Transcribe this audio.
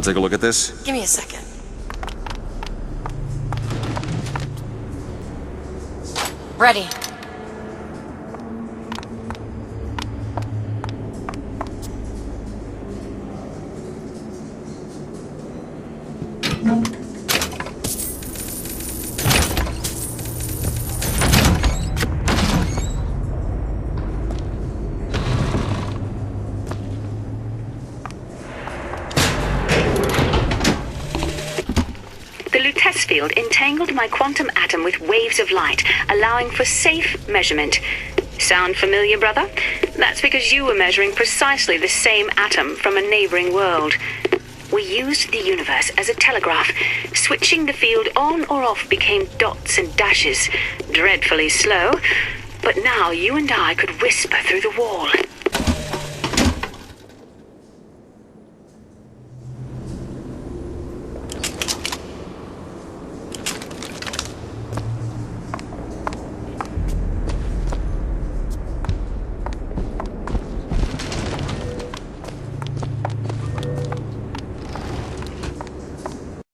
Want to take a look at this? Give me a second. Ready. The Lutece field entangled my quantum atom with waves of light, allowing for safe measurement. Sound familiar, brother? That's because you were measuring precisely the same atom from a neighboring world. We used the universe as a telegraph. Switching the field on or off became dots and dashes. Dreadfully slow. But now you and I could whisper through the wall.